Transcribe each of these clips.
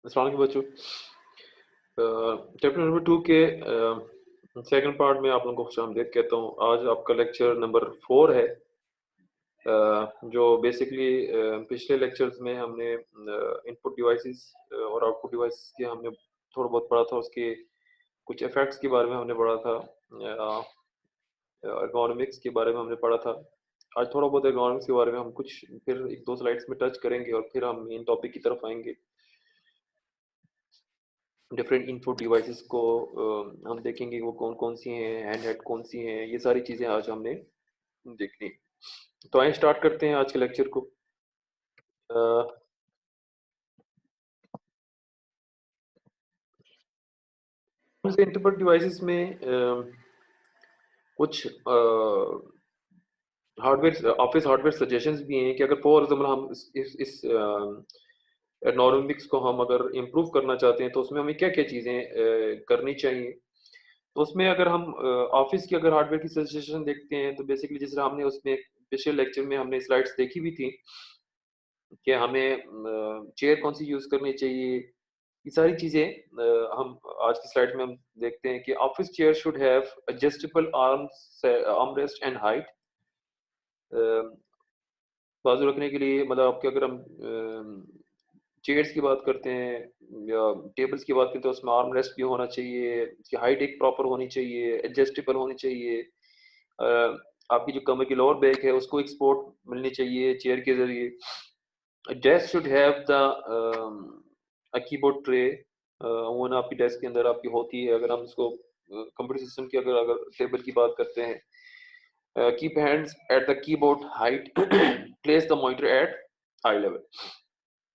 अस्सलाम वालेकुम बच्चों। चैप्टर नंबर 2 के सेकंड पार्ट में आप लोगों को खुशामदीद कहता हूँ। आज आपका लेक्चर नंबर 4 है। जो बेसिकली पिछले लेक्चर्स में हमने इनपुट डिवाइसेस और आउटपुट डिवाइसेस के हमने थोड़ा बहुत पढ़ा था, उसके कुछ इफेक्ट्स के बारे में हमने पढ़ा था, एर्गोनॉमिक्स के बारे में हमने पढ़ा था। आज थोड़ा बहुत एर्गोनॉमिक्स के बारे में हम कुछ फिर एक दो स्लाइड्स में टच करेंगे और फिर हम मेन टॉपिक की तरफ आएंगे। डिफरेंट इनपुट डिवाइसेस को हम देखेंगे वो कौन कौन सी हैं, हैंड हेड कौन सी हैं, ये सारी चीज़ें आज हमने देखनी। तो आइए स्टार्ट करते हैं आज के लेक्चर को। इनपुट डिवाइसेस में कुछ हार्डवेयर ऑफिस हार्डवेयर सजेशंस भी हैं कि अगर फॉर एग्जाम्पल हम इस एर्गोनॉमिक्स को हम अगर इम्प्रूव करना चाहते हैं तो उसमें हमें क्या क्या चीज़ें करनी चाहिए। तो उसमें अगर हम ऑफिस की अगर हार्डवेयर की सजेशन देखते हैं तो बेसिकली जिस तरह हमने उसमें पिछले लेक्चर में हमने स्लाइड्स देखी भी थी कि हमें चेयर कौन सी यूज़ करनी चाहिए, ये सारी चीज़ें हम आज की स्लाइड में हम देखते हैं कि office chair should have adjustable arms arm rest and height. बाजू रखने के लिए मतलब आपके अगर हम चेयर्स की बात करते हैं या टेबल्स की बात करते हैं तो उसमें आर्म रेस्ट भी होना चाहिए, उसकी हाइट एक प्रॉपर होनी चाहिए, एडजस्टेबल होनी चाहिए। अ, आपकी जो कमर की लोअर बैक है उसको एक सपोर्ट मिलनी चाहिए चेयर के जरिए। Desk should have the keyboard tray. वो ना आपकी डेस्क के अंदर आपकी होती है। अगर हम इसको कंप्यूटर सिस्टम की अगर अगर टेबल की बात करते हैं, keep hands at the keyboard height, place the monitor at high level.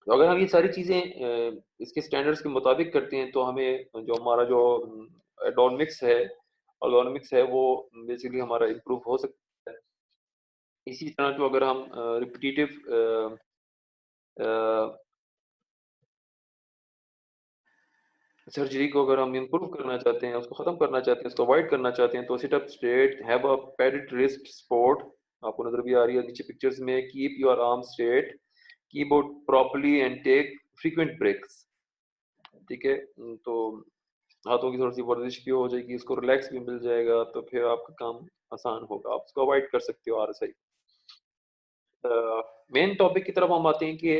तो अगर हम ये सारी चीज़ें इसके स्टैंडर्ड्स के मुताबिक करते हैं तो हमें जो हमारा जो एर्गोनॉमिक्स है वो बेसिकली हमारा इम्प्रूव हो सकता है। इसी तरह जो अगर हम रिपीटिटिव सर्जरी को अगर हम इम्प्रूव करना चाहते हैं, उसको ख़त्म करना चाहते हैं, उसको अवॉइड करना चाहते हैं तो sit up straight, have a padded wrist support. आपको नज़र भी आ रही है नीचे पिक्चर्स में। Keep your arm straight, keyboard properly and take frequent breaks. ठीक है। तो हाथों की थोड़ी सी वर्जिश भी हो जाएगी, उसको रिलैक्स भी मिल जाएगा, तो फिर आपका काम आसान होगा। आप उसको अवॉइड कर सकते हो आरएसआई। मेन टॉपिक की तरफ हम आते हैं कि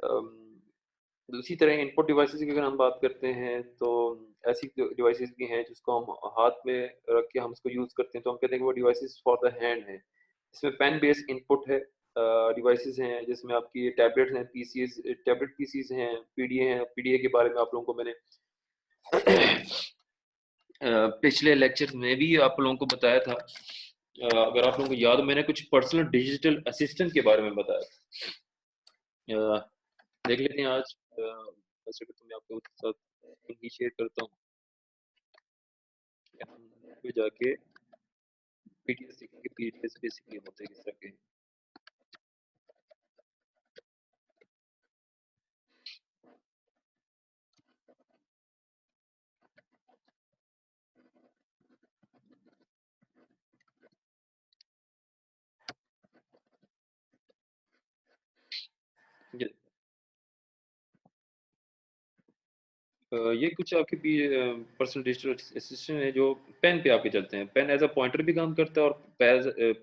अम, दूसरी तरह इनपुट डिवाइसेस की अगर हम बात करते हैं तो ऐसी डिवाइसेस भी हैं जिसको हम हाथ में रख के हम उसको यूज़ करते हैं, तो हम कहते हैं कि वो डिवाइसेस फॉर द हैंड है। इसमें पेन बेस्ड इनपुट है, डिवाइसेस हैं जिसमें आपकी टैबलेट्स हैं, पीसीज टैबलेट पीसीज हैं, पीडीए हैं। पीडीए के बारे में आप लोगों को मैंने पिछले लेक्चर में भी आप लोगों को बताया था। अगर आप लोगों को याद हो, मैंने कुछ पर्सनल डिजिटल असिस्टेंट के बारे में बताया था। देख लेते हैं आज। वैसे तो मैं आपके साथ लिंक ही शेयर करता हूँ, पे जाके पीडीएफ सीखेंगे। पीडीएफ बेसिकली होते हैं किस तरह के। ये ये कुछ आपके भी पर्सनल डिजिटल असिस्टेंट है जो पेन पे आपके चलते हैं। पेन एज अ पॉइंटर भी काम करता है और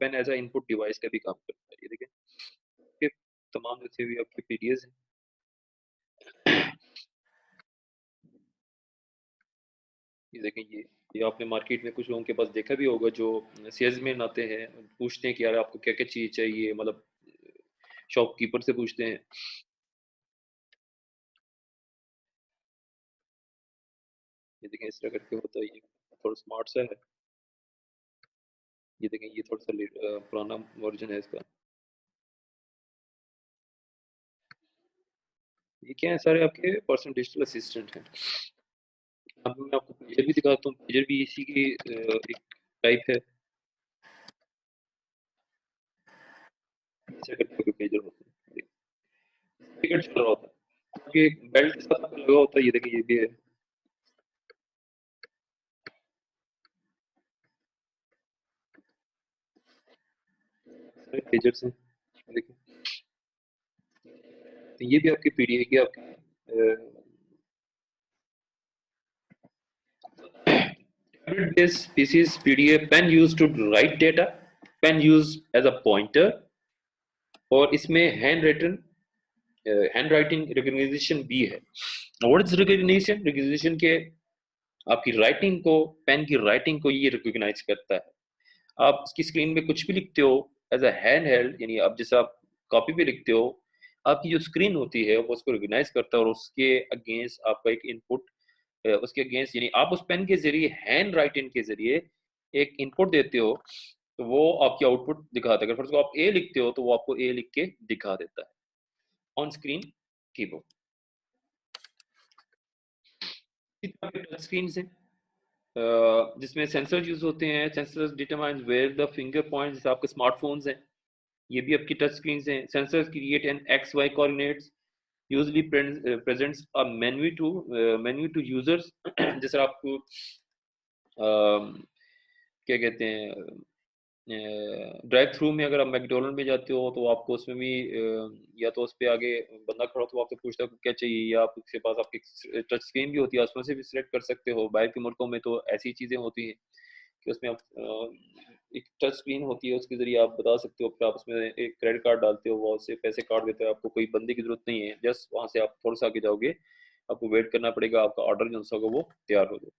pen as a input device का भी काम करता है। ये देखें, ये तमाम जैसे भी आपके पीडीएफ हैं। ये देखें, ये आपने मार्केट में कुछ लोगों के पास देखा भी होगा जो सेल्समैन आते हैं, पूछते हैं कि यार आपको क्या क्या चीज़ चाहिए, मतलब शॉपकीपर से पूछते हैं। ये देखें इस तरह करके होता है। ये थोड़ा स्मार्ट सा है। ये देखें, ये थोड़ा सा पुराना वर्जन है इसका। ये क्या है, सारे आपके पर्सनल डिजिटल असिस्टेंट हैं। अब मैं आपको पेजर भी दिखाता हूँ। पेजर भी इसी की एक टाइप है। ऐसे करके पेजर होता है। टिकट चल रहा होता है, ये बेल्ट के साथ लगा होता है। ये देखिए, ये भी है सारे पेजर्स हैं। देखिए, तो ये भी आपकी पीडी है कि आपकी tablet based PCs PDF pen used to write data, pen used as a pointer, और इसमें हैंड राइटिंग रिकग्निशन भी है। What is recognition? रिकग्निशन के आपकी राइटिंग को, पेन की राइटिंग को ये रिकॉग्नाइज करता है। आप इसकी स्क्रीन में कुछ भी लिखते हो एज अ हैंड हेल्ड, यानी आप जैसे आप कॉपी पे लिखते हो, आपकी जो स्क्रीन होती है वो उसको रिकॉग्नाइज करता है और उसके अगेंस्ट आपका एक इनपुट, उसके अगेंस्ट यानी आप उस पेन के जरिए हैंड राइटिंग के जरिए एक इनपुट देते हो, तो वो आपकी आउटपुट दिखाता है। अगर फर्स्ट आप ए लिखते हो तो वो आपको ए लिख के दिखा देता है on screen keyboard. Touch screen से जिसमें सेंसर यूज होते हैं, sensors determine where the finger points, जैसे आपके स्मार्टफोन्स हैं, ये भी आपकी टच स्क्रीन हैं। Sensors create an X Y coordinates usually presents a menu to users. जैसे आपको क्या कहते हैं, ड्राइव थ्रू में अगर आप मैकडोनल्ड में जाते हो तो आपको उसमें भी या तो उस पे आगे बंदा खड़ा हो तो आपसे पूछता है क्या चाहिए, या आपके पास आपकी टच स्क्रीन भी होती है, उसमें से भी सिलेक्ट कर सकते हो। बाहर के मुल्कों में तो ऐसी चीज़ें होती हैं कि उसमें आप एक टच स्क्रीन होती है, उसके जरिए आप बता सकते हो, फिर आप उसमें एक क्रेडिट कार्ड डालते हो, वो उससे पैसे काट देता है, आपको कोई बंदे की जरूरत नहीं है, जस्ट वहाँ से आप थोड़ा सा आगे जाओगे, आपको वेट करना पड़ेगा, आपका ऑर्डर जो सा होगा वो तैयार हो जाए।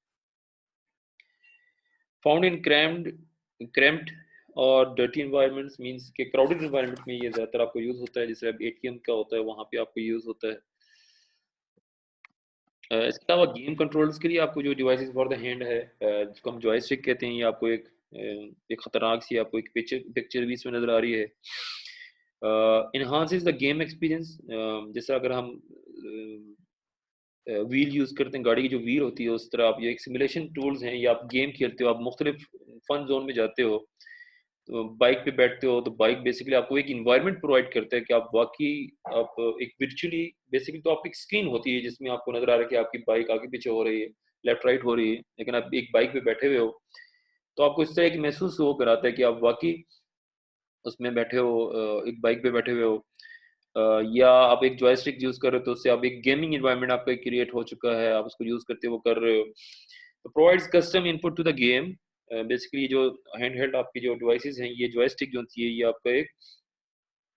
फाउंड इन क्रैम्प्ड और डर्टी इन्वायरमेंट्स, मींस के क्राउडेड इन्वायरमेंट में ये ज़्यादातर आपको यूज़ होता है, जैसे अब एटीएम का होता है वहाँ पे आपको यूज़ होता है। इसके अलावा गेम कंट्रोल्स के लिए आपको जो डिवाइसेस फॉर द हैंड है, जिसको हम जॉयस्टिक कहते हैं, ये आपको एक खतरनाक सी आपको एक पिक्चर पिक्चर भी इसमें नज़र आ रही है। इन्हांसेस द गेम एक्सपीरियंस, जैसे अगर हम व्हील यूज़ करते हैं, गाड़ी की जो व्हील होती है, उस तरह आप ये एक सिमुलेशन टूल्स हैं, या आप गेम खेलते हो, आप मुख्तलिफ फन जोन में जाते हो, तो बाइक पे बैठते हो, तो बाइक बेसिकली आपको एक इन्वायरमेंट प्रोवाइड करता है कि आप वाकई आप एक वर्चुअली, बेसिकली तो आप एक स्क्रीन होती है जिसमें आपको नजर आ रहा है कि आपकी बाइक आगे पीछे हो रही है, लेफ्ट राइट हो रही है, लेकिन आप एक बाइक पे बैठे हुए हो, तो आपको इस तरह एक महसूस हो कराता है कि आप वाकई उसमें बैठे हो, एक बाइक पे बैठे हुए हो, या आप एक जॉयस्टिक यूज कर रहे हो, तो उससे आप एक गेमिंग इन्वायरमेंट आपका क्रिएट हो चुका है, आप उसको यूज करते वो कर रहे हो। तो provides custom input to the game. Basically जो हैंड हेल्ड आपकी जो डिवाइसेस हैं, ये जॉयस्टिक जो होती है, ये आपका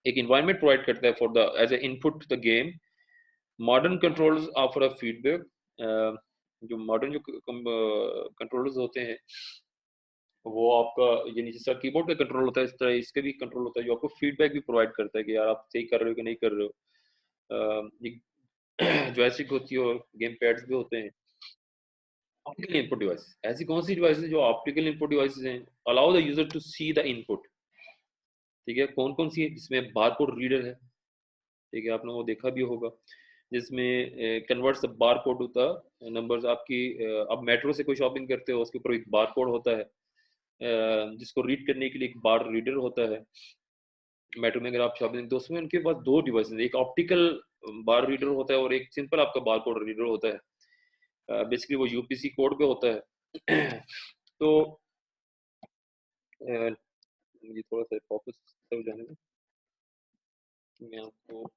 एक इन्वायरमेंट प्रोवाइड करता है for the as a input to the game. Modern controllers offer a feedback. जो मॉडर्न जो कंट्रोलर्स होते हैं, वो आपका यानी जिस तरह कीबोर्ड का कंट्रोल होता है, इस तरह इसके भी कंट्रोल होता है, जो आपको फीडबैक भी प्रोवाइड करता है कि यार आप सही कर रहे हो कि नहीं कर रहे हो। एक जॉयस्टिक होती है और गेम पैड्स भी होते हैं। ऑप्टिकल इनपुट डिवाइस, ऐसी कौन सी डिवाइसेस जो ऑप्टिकल इनपुट डिवाइसेस हैं? Allow the user to see the input. ठीक है, कौन कौन सी है? जिसमें बारकोड रीडर है, ठीक है, आपने वो देखा भी होगा, जिसमें कन्वर्ट्स बारकोड होता है नंबर्स आपकी। अब मेट्रो से कोई शॉपिंग करते हो, उसके ऊपर एक बारकोड होता है, जिसको रीड करने के लिए एक बार रीडर होता है। मेट्रो में अगर आप शॉपिंग, तो उसमें उनके पास दो डिवाइसेस, एक ऑप्टिकल बार रीडर होता है और एक सिंपल आपका बारकोड रीडर होता है। बेसिकली वो यूपीसी कोड पे होता है। तो मुझे थोड़ा सा वापस हो जाने में, मैं आपको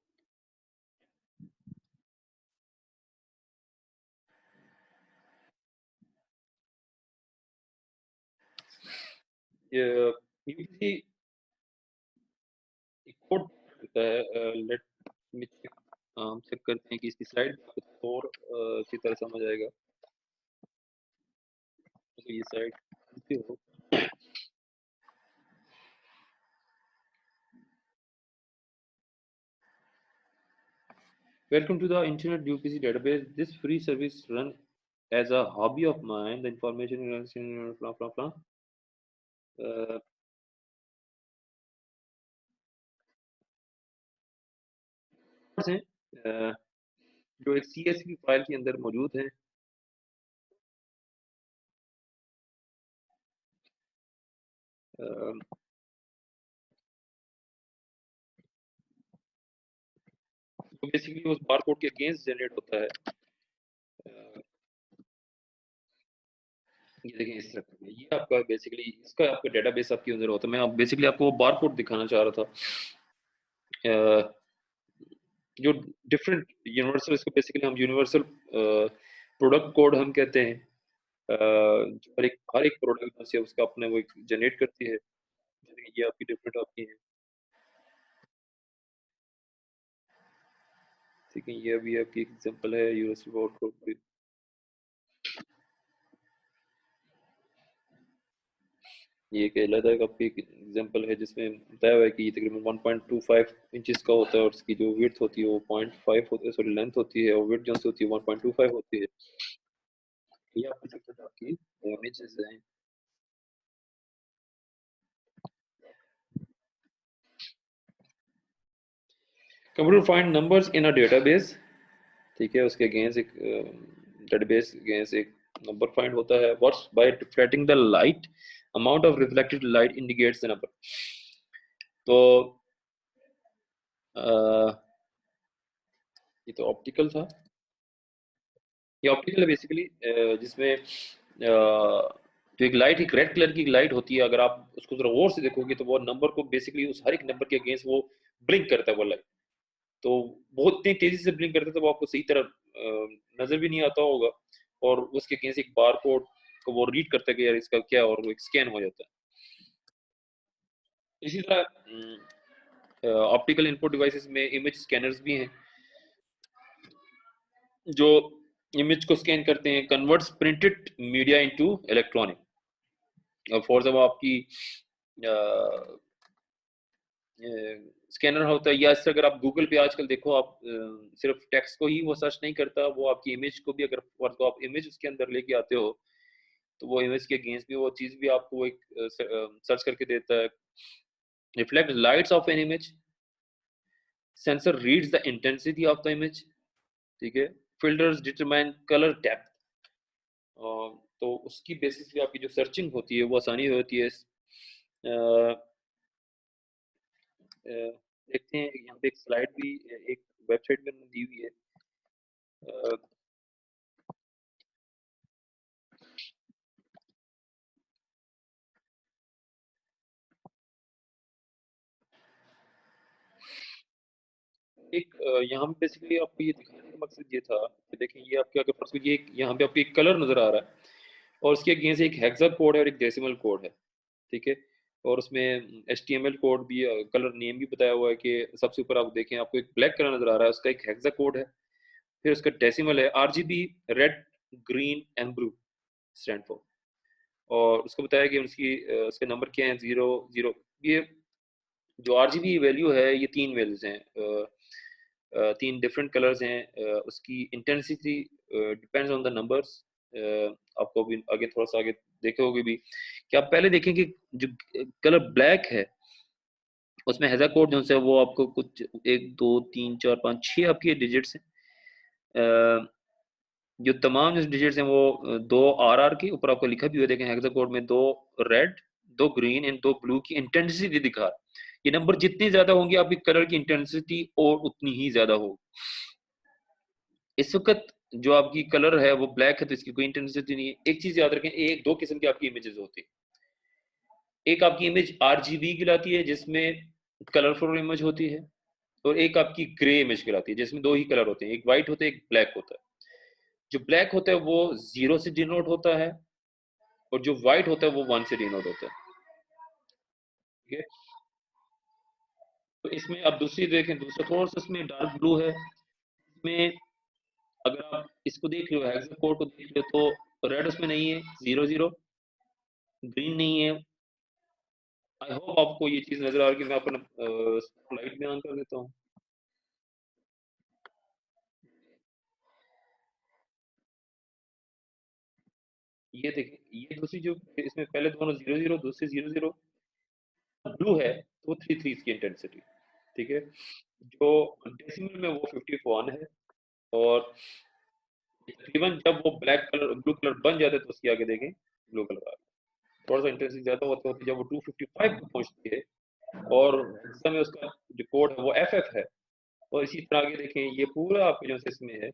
यूपीसी कोड होता है। लेट मी चेक, हम चेक करते हैं कि इसकी स्लाइड आपको और अच्छी तरह समझ आएगा। तो ये साइड हो। Welcome to the Internet UPC database. This free service run as a hobby of mine. The information runs in blah blah blah. Uh, हैं, uh, जो एक CSV फाइल के अंदर मौजूद है। तो बेसिकली उस बारकोड के अगेंस्ट जनरेट होता है। uh, ये देखें इस तरह का, ये आपका बेसिकली इसका आपका डेटाबेस आपके अंदर होता है। मैं बेसिकली आपको वो बारकोड दिखाना चाह रहा था। जो डिफरेंट यूनिवर्सल, इसको बेसिकली हम यूनिवर्सल प्रोडक्ट कोड हम कहते हैं। हर एक प्रोडक्ट से उसका अपने वो जनरेट करती है। जैसे कि ये आपकी डिफरेंट आपकी है, ठीक है, ये अभी आपकी एग्जांपल है यूनिवर्सल प्रोडक्ट कोड। ये एक अलग है आपकी एग्जांपल है जिसमें बताया हुआ है कि ये तकरीबन 1.25 इंचेस का होता है और इसकी जो विड्थ होती है वो 0.5 होती है, सॉरी लेंथ होती है, और विड्थ जो होती है 1.25 होती है। ये आपकी दिक्कत आपकी इमेजेस हैं। Computer find numbers in a database, ठीक है, उसके अगेंस्ट एक डेटाबेस अगेंस्ट एक नंबर फाइंड होता है। What's by reflecting the light, amount of reflected light indicates the number. तो अ, ये तो ऑप्टिकल था। ये ऑप्टिकल है बेसिकली, जिसमें जो एक लाइट, एक रेड कलर की लाइट होती है, अगर आप उसको जरा गौर से देखोगे तो वो नंबर को बेसिकली उस हर एक नंबर के अगेंस्ट वो ब्लिंक करता है वो लाइट। तो बहुत इतनी तेजी से ब्लिंक करता है तो वो आपको सही तरह नजर भी नहीं आता होगा, और उसके अगेंस्ट एक बार कोड को वो रीड करता है कि यार इसका क्या, और वो एक स्कैन हो जाता है। इसी तरह ऑप्टिकल इनपुट डिवाइसेस में इमेज स्कैनर्स भी हैं जो इमेज को स्कैन करते हैं, converts printed media into electronic. For example आपकी स्कैनर होता है, या इससे अगर आप गूगल पे आजकल देखो, आप सिर्फ टेक्स्ट को ही वो सर्च नहीं करता, वो आपकी इमेज को भी, अगर फॉर तो आप इमेज उसके अंदर लेके आते हो तो वो इमेज के अगेंस्ट भी वो चीज भी आपको वो एक सर्च करके देता है। Reflect lights off an image, sensor reads the intensity of the image, ठीक है, फिल्टर्स डिटरमाइन कलर डेप्थ। तो उसकी बेसिस पे आपकी जो सर्चिंग होती है वो आसानी होती है। देखते हैं यहाँ पे एक स्लाइड भी एक वेबसाइट में दी हुई है। अ, एक यहाँ पे बेसिकली आपको ये दिखाने का मकसद ये था कि देखिए ये आपके अगर फर्स्ट ये यहाँ पे आपको एक कलर नजर आ रहा है, और उसके अगेंस्ट एक हेक्सा कोड है और एक डेसिमल कोड है, ठीक है, और उसमें HTML कोड भी, कलर नेम भी बताया हुआ है कि सबसे ऊपर आप देखें आपको एक ब्लैक कलर नजर आ रहा है, उसका एक हेक्सा कोड है। फिर उसका डेसिमल है RGB, red, green and blue stand for. और उसको बताया कि उसकी उसके नंबर क्या है, 0 0। ये जो RGB वैल्यू है ये तीन वैल्यूज हैं, तीन डिफरेंट कलर्स हैं। उसकी intensity depends on the numbers. आपको भी आगे थोड़ा सा आगे देखे होगे भी कि आप पहले देखें कि जो कलर ब्लैक है उसमें हेजा कोड जो है वो आपको कुछ 1 2 3 4 5 6 आपकी डिजिट्स हैं। अ, जो तमाम जो डिजिट्स हैं वो दो RR के ऊपर आपको लिखा भी हुआ है, देखें हेक्सा कोड में दो रेड, दो ग्रीन एंड दो ब्लू की इंटेंसिटी दिखा। ये नंबर जितने ज्यादा होंगे आपकी कलर की इंटेंसिटी और उतनी ही ज्यादा होगी। इस वक्त जो आपकी कलर है वो ब्लैक है तो इसकी कोई इंटेंसिटी नहीं है। एक चीज याद रखें, एक दो किस्म की आपकी इमेजेस होती है। एक आपकी इमेज RGB कहलाती है जिसमें कलरफुल इमेज होती है, और एक आपकी ग्रे इमेज कहलाती है जिसमें दो ही कलर होते हैं, एक व्हाइट होता है एक ब्लैक होता है। जो ब्लैक होता है वो 0 से डिनोट होता है, और जो व्हाइट होता है वो 1 से डिनोट होता है, ठीक है। तो इसमें आप दूसरी देखें, दूसरा कोर्स इसमें डार्क ब्लू है। इसमें अगर आप इसको देख रहे हो, हेक्सा कोड को देख रहे हो, तो रेड उसमें नहीं है, 0 0, ग्रीन नहीं है। आई होप आपको ये चीज नजर आ रही है। मैं अपना लाइट में ऑन कर देता हूँ। ये देखिए, ये दूसरी जो इसमें पहले दोनों 0 0, दूसरी 0 0, ब्लू है तो वो 3 3 इसकी इंटेंसिटी, ठीक है। जो डेसिमल में वो 51 है, और तकरीबन जब वो ब्लैक कलर ब्लू कलर बन जाता है तो उसके आगे देखें ब्लू कलर आ गया। थोड़ा सा इंटेंसिटी ज्यादा होती है जब वो 255 पे पहुंचती है, और हेक्सा में उसका जो कोड है वो FF है। और इसी तरह आगे देखें, ये पूरा आपके जो इसमें है,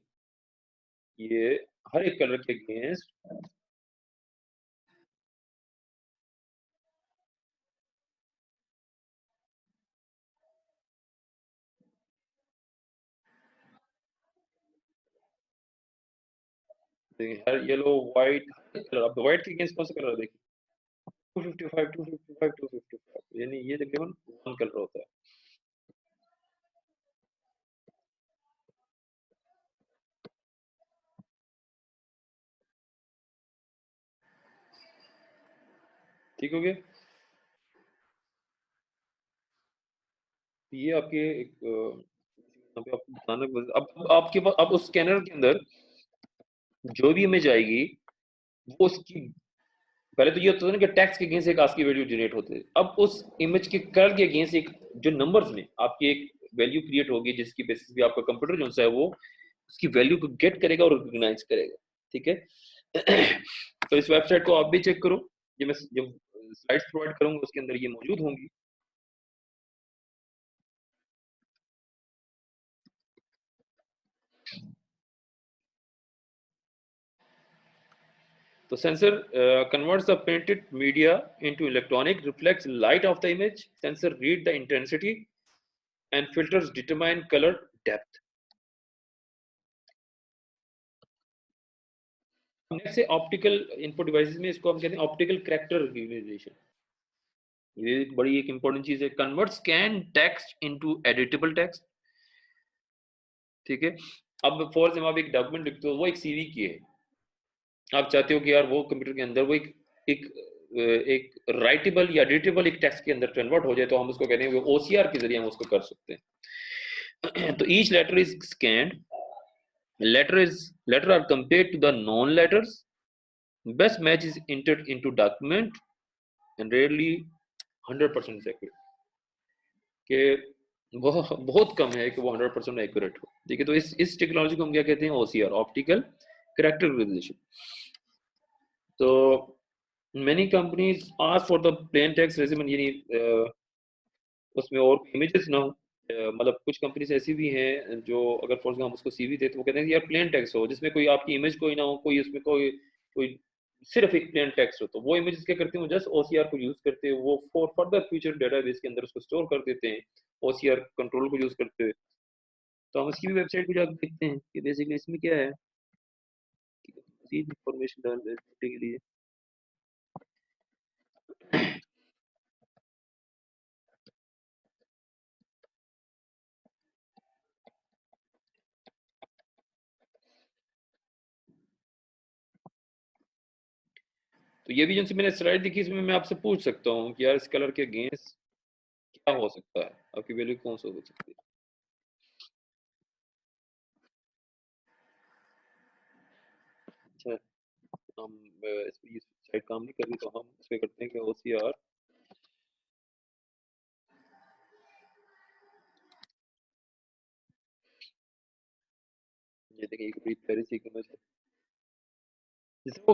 ये हर एक कलर के अगेंस्ट येलो व्हाइट कलर, अब व्हाइट के अगेंस्ट कौन सा कलर देखिए, 255 255 255, यानी ये तकरीबन वन कलर होता है। ठीक हो गया। ये आपके एक यहाँ पे आपको बताना, अब आपके पास अब उस स्कैनर के अंदर जो भी इमेज आएगी वो उसकी, पहले तो ये होता था ना कि टेक्स्ट के अगेंस्ट एक आस्की वैल्यू जनरेट होते थे, अब उस इमेज के कलर के अगेंस्ट एक जो नंबर्स में आपकी एक वैल्यू क्रिएट होगी जिसकी बेसिस पे आपका कंप्यूटर जो सा है वो उसकी वैल्यू को गेट करेगा और रिकॉग्नाइज करेगा। ठीक है। तो इस वेबसाइट को आप भी चेक करो, ये मैं जब स्लाइड्स प्रोवाइड करूंगा उसके अंदर ये मौजूद होंगी। तो sensor converts the printed media into electronic, reflects light of the image, sensor read the intensity and filters determine color depth। Next से ऑप्टिकल इनपुट डिवाइसेस में इसको हम कहते हैं ऑप्टिकल कैरेक्टर रिकग्निशन। ये एक बड़ी एक इंपॉर्टेंट चीज है, convert scan text into editable text. ठीक है, अब फॉर एग्जांपल आप एक डॉक्यूमेंट लिखते हो, वो एक सीवी की है, आप चाहते हो कि यार वो कंप्यूटर के अंदर वो एक एक राइटेबल या एडिटेबल एक टेक्स्ट के अंदर कन्वर्ट हो जाए, तो हम उसको कहते हैं ओसीआर के जरिए हम उसको कर सकते हैं। तो each letter is scanned, letter are compared to the non letters, best match is entered into document and rarely 100% accurate, कि वो बहुत कम है कि वो 100% एक्यूरेट हो। ठीक है, तो इस टेक्नोलॉजी को हम क्या कहते हैं, ओसीआर, ऑप्टिकल कैरेक्टर रिकग्निशन। तो many companies ask for the plain text resume, यानी उसमें और इमेजेस ना हो। मतलब कुछ कंपनीज ऐसी भी हैं जो अगर फॉर एग्जाम्पल उसको सीवी दे तो वो कहते हैं कि यार प्लेन टेक्स्ट हो जिसमें कोई आपकी इमेज कोई ना हो, कोई उसमें कोई कोई सिर्फ एक प्लेन टेक्स्ट हो। तो वो इमेजेस क्या करते हैं, जस्ट ओसीआर को यूज करते हैं, वो फॉर फर्दर फ्यूचर डेटाबेस के अंदर उसको स्टोर कर देते हैं ओसीआर कंट्रोल को यूज करते हुए। तो हम इसकी भी वेबसाइट को जाकर देखते हैं कि बेसिकली इसमें क्या है, इंफॉर्मेशन डालने के लिए। तो ये भी जो मैंने स्लाइड दिखी इसमें मैं आपसे पूछ सकता हूँ कि यार इस कलर के अगेंस्ट क्या हो सकता है, आपकी वैल्यू कौन सा हो सकती है। अच्छा, हम इस पे साइड काम नहीं कर रही तो हम इस पे करते हैं कि ओसीआर, ये देखिए एक बड़ी प्यारी सी इमेज है। जैसे वो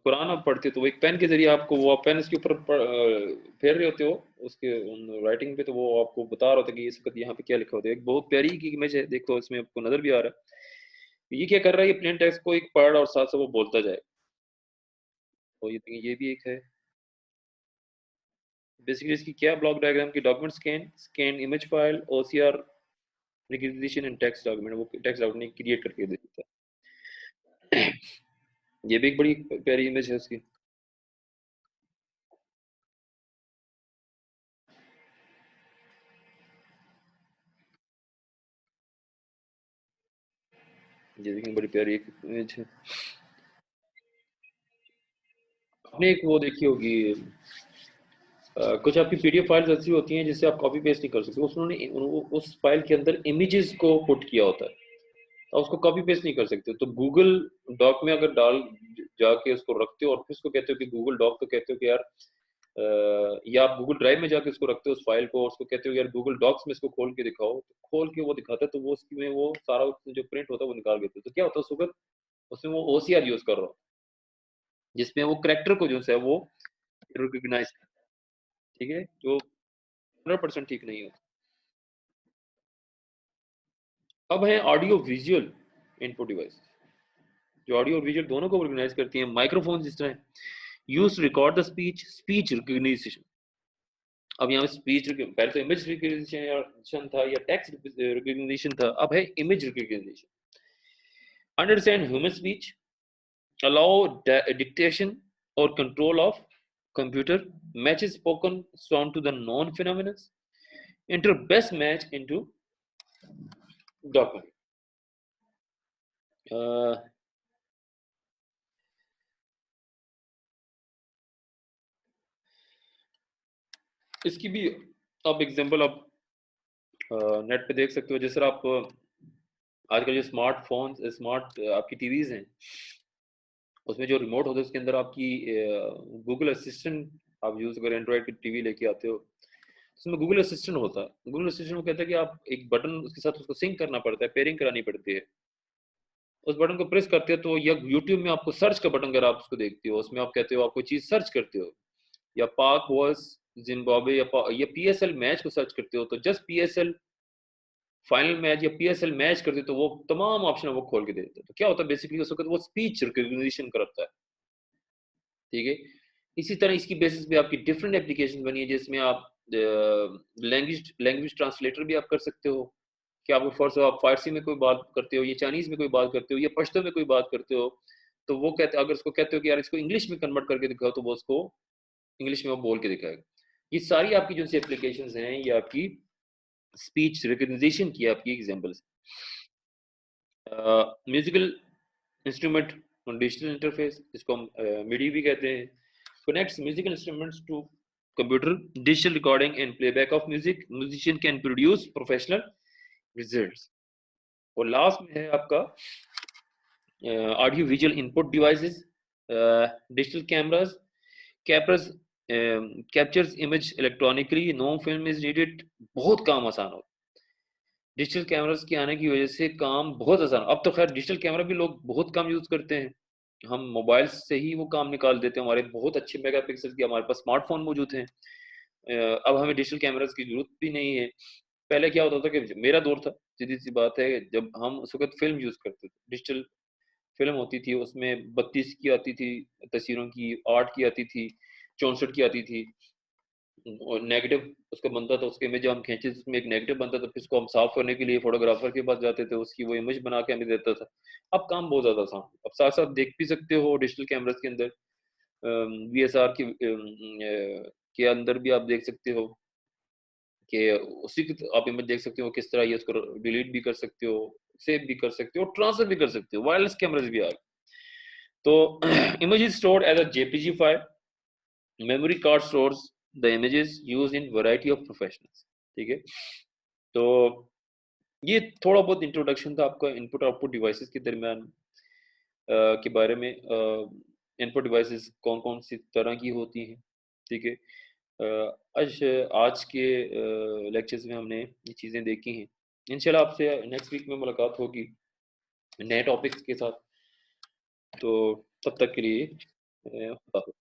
कुरान आप पढ़ते हो तो वो एक पेन के जरिए आपको, वो आप पेन इसके ऊपर फेर रहे होते हो उसके राइटिंग पे, तो वो आपको बता रहा होता है कि इस वक्त यहाँ पे क्या लिखा होता है। एक बहुत प्यारी की इमेज है, देखो इसमें आपको नजर भी आ रहा है ये क्या कर रहा है, ये प्लेन टेक्स्ट को एक पढ़ और साथ साथ वो बोलता जाए। और ये भी एक है, बेसिकली इसकी क्या ब्लॉक डायग्राम की, document scan image file OCR requisition and text document, वो टेक्स्ट डॉक्यूमेंट क्रिएट करके दे देता है। ये भी एक बड़ी प्यारी इमेज है उसकी। ये देखिए बड़ी प्यारी एक इमेज है। आपने एक वो देखी होगी, कुछ आपकी पीडीएफ फाइल्स ऐसी होती हैं जिससे आप कॉपी पेस्ट नहीं कर सकते, उस फाइल के अंदर इमेजेस को पुट किया होता है, और उसको कॉपी पेस्ट नहीं कर सकते। तो गूगल डॉक में अगर डाल जाके उसको रखते हो और फिर उसको कहते हो कि गूगल डॉक, तो कहते हो कि यार या आप गूगल ड्राइव में जाके उसको रखते हो उस फाइल को और उसको कहते हो यार गूगल डॉक्स में इसको खोल के दिखाओ, तो खोल के वो दिखाता है, तो वो उसमें वो सारा जो प्रिंट होता है वो निकाल देते हैं। तो क्या होता है उस वक्त उसमें वो ओसीआर यूज कर रहा हो जिसमें वो करेक्टर को जो है वो रिकॉग्नाइज, ठीक है, जो 100% ठीक नहीं होता। अब है ऑडियो विजुअल इनपुट डिवाइस, जो ऑडियो और विजुअल दोनों को ऑर्गेनाइज करती हैं। माइक्रोफोन जिस तरह use to record the speech, speech recognition. अब यहाँ स्पीच पहले तो इमेज रिकग्निशन था या टेक्स्ट रिकग्निशन था, अब है image recognition. Understand human speech, allow dictation or control of computer, matches spoken sound to the known phenomena, enter best match into document. इसकी भी आप एग्जांपल आप नेट पे देख सकते हो, जैसे आप आजकल जो स्मार्टफोन स्मार्ट आपकी टीवीज हैं, उसमें जो रिमोट होता है उसके अंदर आपकी गूगल असिस्टेंट आप यूज अगर एंड्रॉइड की टीवी लेके आते हो, उसमें गूगल असिस्टेंट होता है। गूगल असिस्टेंट को कहता है कि आप एक बटन उसके साथ उसको सिंक करना पड़ता है, पेयरिंग करानी पड़ती है। उस बटन को प्रेस करते हो तो या यूट्यूब में आपको सर्च का बटन अगर आप उसको देखते हो, उसमें आप कहते हो आप कोई चीज सर्च करते हो, या पाक वर्स जिम्बाब्वे या पीएसएल मैच को सर्च करते हो, तो जस्ट पीएसएल फाइनल मैच या पीएसएल मैच करते हो तो वो तमाम ऑप्शन वो खोल के दे देते हैं। तो क्या होता है बेसिकली उस वक्त वो स्पीच रिकग्निशन करता है, ठीक है। इसी तरह इसकी बेसिस पे आपकी डिफरेंट एप्लीकेशन बनी है, जिसमें आप लैंग्वेज लैंग्वेज ट्रांसलेटर भी आप कर सकते हो कि आपको फॉर आप फारसी में कोई बात करते हो या चाइनीज में कोई बात करते हो या पश्तो में कोई बात करते हो, तो वो कहते अगर उसको कहते हो कि यार इसको इंग्लिश में कन्वर्ट करके दिखाओ, तो वो उसको इंग्लिश में वो बोल के दिखाएगा। ये सारी आपकी जो सी एप्लीकेशन हैं ये आपकी स्पीच रिकग्निशन की आपकी examples. Musical instrument digital interface, जिसको हम मिडी भी कहते हैं, connects musical instruments to computer, digital recording and playback of music. Musician can produce professional results. और लास्ट में है आपका audio visual input devices, digital cameras captures image electronically, no film is needed. बहुत काम आसान हो, डिजिटल कैमरास के आने की वजह से काम बहुत आसान। अब तो खैर डिजिटल कैमरा भी लोग बहुत कम यूज करते हैं, हम मोबाइल से ही वो काम निकाल देते हैं। हमारे बहुत अच्छे मेगापिक्सल के हमारे पास स्मार्टफोन मौजूद हैं, अब हमें डिजिटल कैमरास की जरूरत भी नहीं है। पहले क्या होता था कि मेरा दौर था, सीधी सी बात है, जब हम उस वक्त फिल्म यूज करते थे, डिजिटल फिल्म होती थी, उसमें 32 की आती थी तस्वीरों की, 8 की आती थी, 64 की आती थी, और नेगेटिव उसका बनता था, उसके इमेज हम खींचे उसमें एक नेगेटिव बनता था, फिर उसको हम साफ करने के लिए फोटोग्राफर के पास जाते थे, उसकी वो इमेज बना के हमें देता था। अब काम बहुत ज्यादा आसान, अब साथ साथ देख भी सकते हो डिजिटल कैमरास के अंदर, वीएसआर के अंदर भी आप देख सकते हो कि उसी की आप इमेज देख सकते हो किस तरह ये उसको डिलीट भी कर सकते हो, सेव भी कर सकते हो, ट्रांसफर भी कर सकते हो, वायरलेस कैमरास भी आ गए। तो image is stored as a JPG file, memory card stores the images used in variety of professionals, ठीक है। तो ये थोड़ा बहुत इंट्रोडक्शन था आपका इनपुट आउटपुट डिवाइसेस के दरमियान के बारे में। इनपुट डिवाइसेस कौन कौन सी तरह की होती हैं, ठीक है। आज आज के लेक्चर्स में हमने ये चीज़ें देखी हैं। इंशाल्लाह आपसे नेक्स्ट वीक में मुलाकात होगी नए टॉपिक्स के साथ। तो तब तक के लिए खुदा हाफ़िज़।